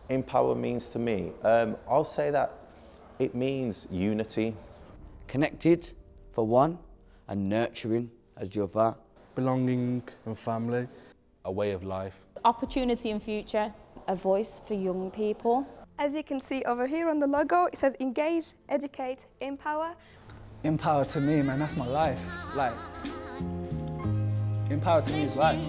Inpower means to me? I'll say that it means unity. Connected for one, and nurturing as the other. Belonging and family. A way of life. Opportunity and future. A voice for young people. As you can see over here on the logo, it says engage, educate, empower. Empower to me, man, that's my life. Like, empower to me is life.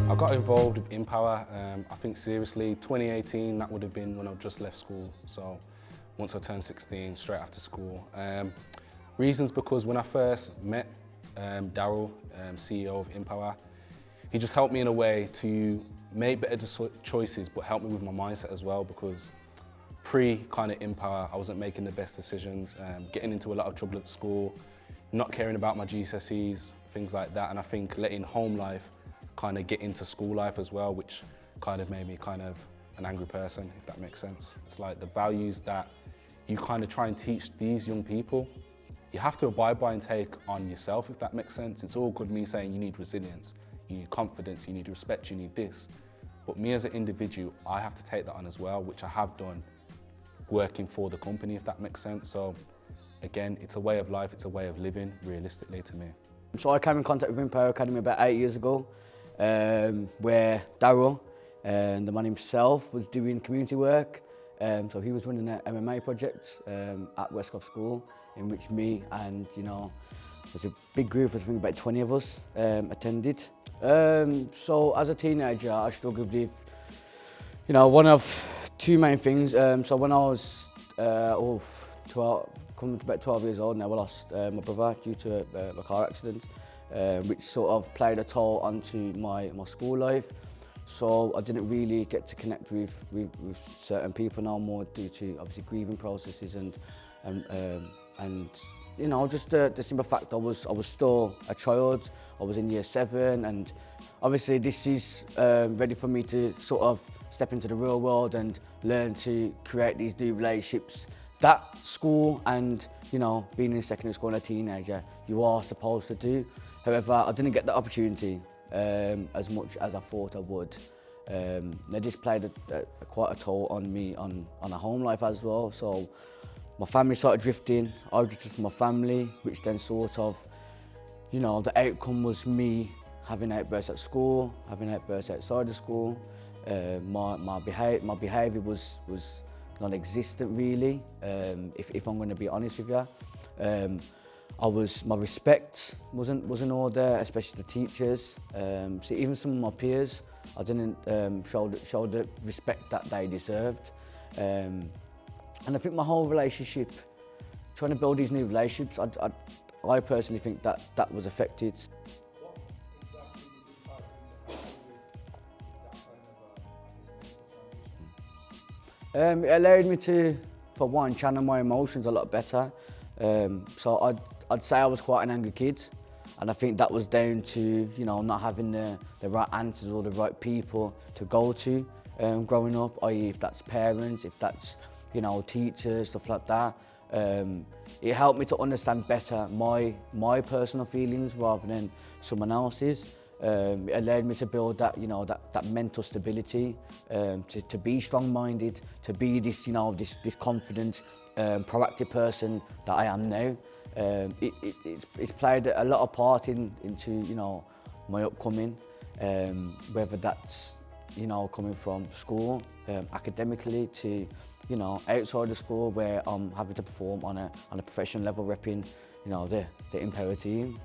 I got involved with Inpower, I think seriously, 2018, that would have been when I just left school. So once I turned 16, straight after school. Reasons because when I first met Daryl, CEO of Inpower, he just helped me in a way to make better choices, but help me with my mindset as well, because pre kind of Inpower, I wasn't making the best decisions, getting into a lot of trouble at school, not caring about my GCSEs, things like that. And I think letting home life kind of get into school life as well, which kind of made me kind of an angry person, if that makes sense. It's like the values that you kind of try and teach these young people, you have to abide by and take on yourself, if that makes sense. It's all good me saying you need resilience, you need confidence, you need respect, you need this. But me as an individual, I have to take that on as well, which I have done working for the company, if that makes sense. So again, it's a way of life, it's a way of living, realistically to me. So I came in contact with Inpower Academy about 8 years ago, where Daryl, the man himself, was doing community work. So he was running an MMA project at Westcroft School, in which me and, there's a big group, I think about 20 of us attended. So as a teenager, I struggled with, one of two main things. So when I was 12, coming to about 12 years old now, I lost my brother due to a car accident, which sort of played a toll onto my school life. So I didn't really get to connect with certain people no more due to obviously grieving processes and just the simple fact I was still a child. I was in year 7, and obviously this is ready for me to sort of step into the real world and learn to create these new relationships that school and being in secondary school and a teenager you are supposed to do. However, I didn't get the opportunity as much as I thought I would. This played quite a toll on me on a home life as well. So my family started drifting. I drifted from my family, which then sort of, the outcome was me having outbursts at school, having outbursts outside of school. My behaviour was non-existent really, if I'm going to be honest with you. My respect wasn't all there, especially the teachers. So even some of my peers, I didn't show the respect that they deserved. And I think my whole relationship, trying to build these new relationships, I personally think that was affected. What exactly empowered you to help with that kind of It allowed me to, for one, channel my emotions a lot better. So I'd say I was quite an angry kid, and I think that was down to not having the right answers or the right people to go to growing up, i.e. if that's parents, if that's teachers, stuff like that. It helped me to understand better my personal feelings rather than someone else's. It allowed me to build that that mental stability, to be strong-minded, to be this this confident, proactive person that I am now. It's played a lot of part into my upcoming, whether that's coming from school, academically, to outside of school where I'm having to perform on a professional level, repping the Inpower team.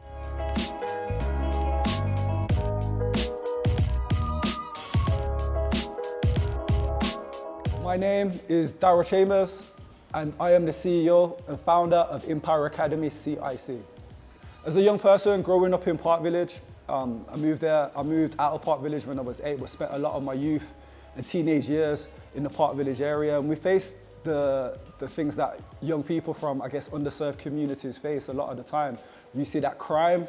My name is Daryl Chambers, and I am the CEO and founder of Inpower Academy CIC. As a young person growing up in Park Village, I moved out of Park Village when I was 8, but spent a lot of my youth and teenage years in the Park Village area, and we faced the things that young people from, I guess, underserved communities face a lot of the time. You see that crime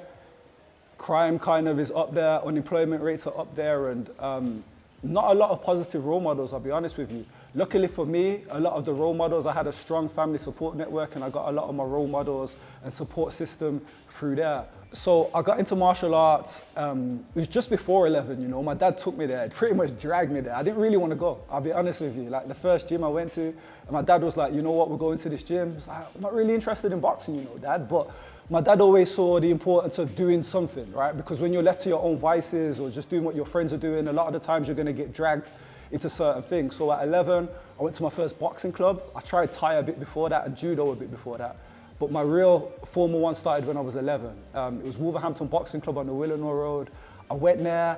kind of is up there, unemployment rates are up there, and not a lot of positive role models, I'll be honest with you. Luckily for me, a lot of the role models, I had a strong family support network and I got a lot of my role models and support system through there. So I got into martial arts, it was just before 11, you know, my dad took me there, pretty much dragged me there. I didn't really want to go, I'll be honest with you. Like the first gym I went to, and my dad was like, you know what, we're going to this gym. I was like, I'm not really interested in boxing, you know, Dad, but my dad always saw the importance of doing something, right? Because when you're left to your own vices or just doing what your friends are doing, a lot of the times you're gonna get dragged into certain things. So at 11, I went to my first boxing club. I tried Thai a bit before that and judo a bit before that. But my real formal one started when I was 11. It was Wolverhampton Boxing Club on the Willenor Road. I went there,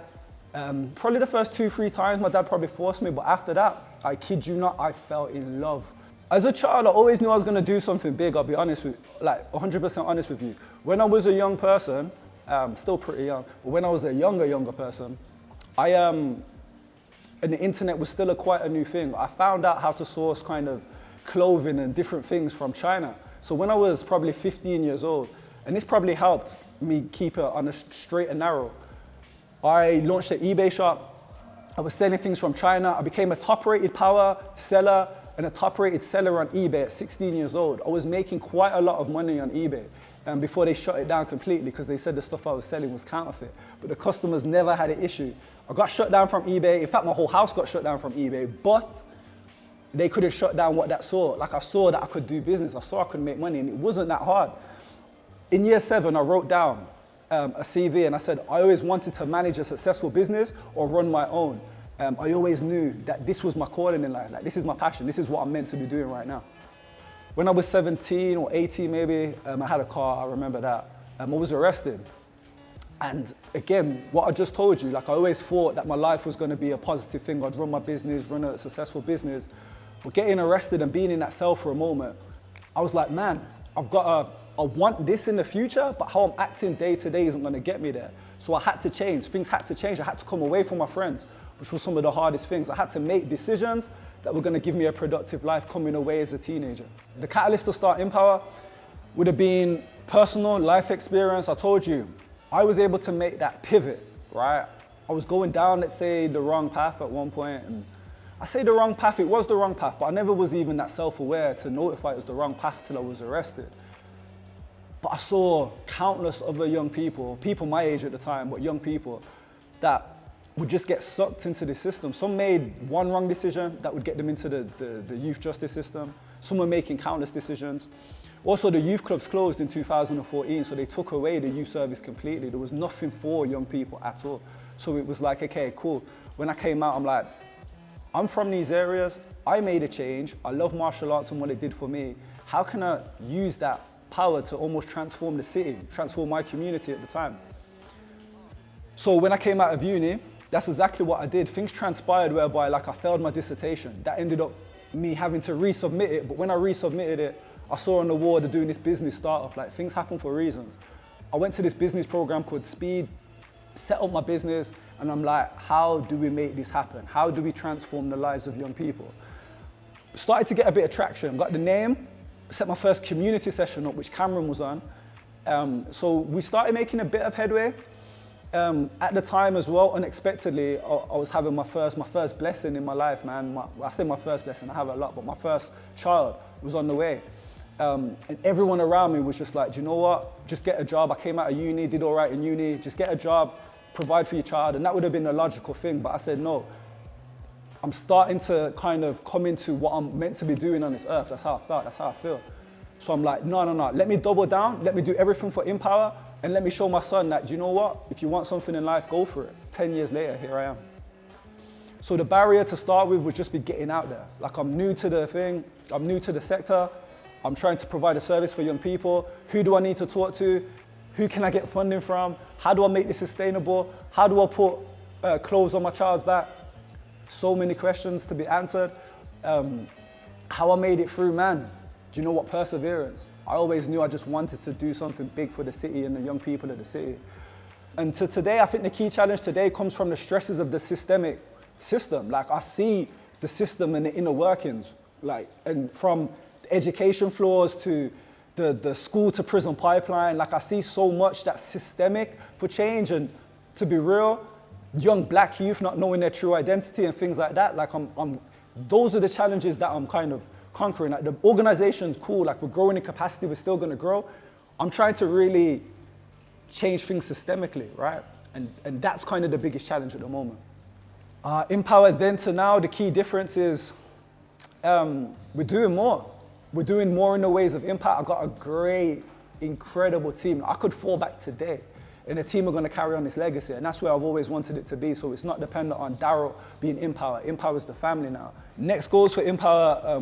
probably the first 2-3 times, my dad probably forced me, but after that, I kid you not, I fell in love. As a child, I always knew I was gonna do something big, I'll be honest with you, like 100% honest with you. When I was a young person, still pretty young, but when I was a younger person, and the internet was still quite a new thing. I found out how to source kind of clothing and different things from China. So when I was probably 15 years old, and this probably helped me keep it on a straight and narrow, I launched an eBay shop. I was selling things from China. I became a top-rated power seller and a top-rated seller on eBay at 16 years old. I was making quite a lot of money on eBay before they shut it down completely because they said the stuff I was selling was counterfeit. But the customers never had an issue. I got shut down from eBay. In fact, my whole house got shut down from eBay, but they couldn't shut down what that saw. Like I saw that I could do business. I saw I could make money and it wasn't that hard. In year 7, I wrote down a CV and I said, I always wanted to manage a successful business or run my own. I always knew that this was my calling in life. Like this is my passion. This is what I'm meant to be doing right now. When I was 17 or 18 maybe, I had a car, I remember that. I was arrested. And again, what I just told you, like I always thought that my life was gonna be a positive thing. I'd run my business, run a successful business. But getting arrested and being in that cell for a moment, I was like, man, I want this in the future, but how I'm acting day to day isn't gonna get me there. So I had to change, things had to change. I had to come away from my friends, which was some of the hardest things. I had to make decisions that were gonna give me a productive life coming away as a teenager. The catalyst to start Inpower would have been personal life experience. I told you, I was able to make that pivot, right? I was going down, let's say, the wrong path at one point, and I say the wrong path, it was the wrong path, but I never was even that self-aware to notify it was the wrong path till I was arrested. But I saw countless other young people my age at the time, but young people, that would just get sucked into the system. Some made one wrong decision that would get them into the youth justice system. Some were making countless decisions. Also, the youth clubs closed in 2014, so they took away the youth service completely. There was nothing for young people at all. So it was like, okay, cool. When I came out, I'm like, I'm from these areas, I made a change, I love martial arts and what it did for me. How can I use that power to almost transform the city, transform my community at the time? So when I came out of uni, that's exactly what I did. Things transpired whereby like I failed my dissertation. That ended up me having to resubmit it, but when I resubmitted it, I saw on the wall they're doing this business startup, like things happen for reasons. I went to this business program called Speed, set up my business, and I'm like, how do we make this happen? How do we transform the lives of young people? Started to get a bit of traction, got the name, set my first community session up, which Cameron was on. So we started making a bit of headway. At the time as well, unexpectedly, I was having my first blessing in my life, man. I say my first blessing, I have a lot, but my first child was on the way. And everyone around me was just like, do you know what? Just get a job. I came out of uni, did all right in uni, just get a job, provide for your child. And that would have been a logical thing, but I said, no. I'm starting to kind of come into what I'm meant to be doing on this earth. That's how I felt, that's how I feel. So I'm like, no. Let me double down, let me do everything for Inpower, and let me show my son that, do you know what? If you want something in life, go for it. 10 years later, here I am. So the barrier to start with would just be getting out there. Like I'm new to the thing, I'm new to the sector, I'm trying to provide a service for young people. Who do I need to talk to? Who can I get funding from? How do I make this sustainable? How do I put clothes on my child's back? So many questions to be answered. How I made it through, man. Do you know what? Perseverance. I always knew I just wanted to do something big for the city and the young people of the city. And to today, I think the key challenge today comes from the stresses of the systemic system. Like I see the system and the inner workings, like, and from education floors to the school to prison pipeline. Like I see so much that's systemic for change, and to be real, young black youth not knowing their true identity and things like that. Like those are the challenges that I'm kind of conquering. Like the organization's cool, like we're growing in capacity, we're still gonna grow. I'm trying to really change things systemically, right? And that's kind of the biggest challenge at the moment. Inpower then to now, the key difference is we're doing more. We're doing more in the ways of impact. I've got a great, incredible team. I could fall back today and the team are going to carry on this legacy. And that's where I've always wanted it to be. So it's not dependent on Daryl being Inpower. Inpower is the family now. Next goals for Inpower,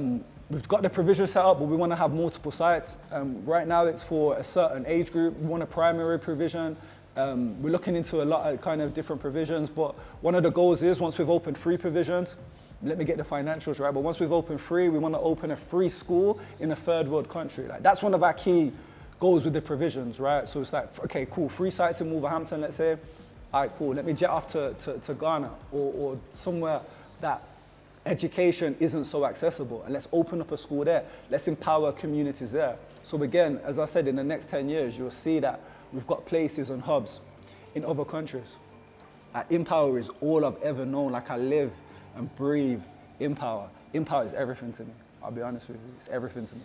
we've got the provision set up, but we want to have multiple sites. Right now it's for a certain age group. We want a primary provision. We're looking into a lot of kind of different provisions, but one of the goals is once we've opened 3 provisions, let me get the financials right, but once we've opened 3, we want to open a free school in a third world country. Like, that's one of our key goals with the provisions, right? So it's like, okay, cool, 3 sites in Wolverhampton, let's say. All right, cool, let me jet off to Ghana or somewhere that education isn't so accessible, and let's open up a school there. Let's empower communities there. So again, as I said, in the next 10 years, you'll see that we've got places and hubs in other countries. Inpower is all I've ever known. Like, I live and breathe Inpower. Inpower is everything to me. I'll be honest with you, it's everything to me.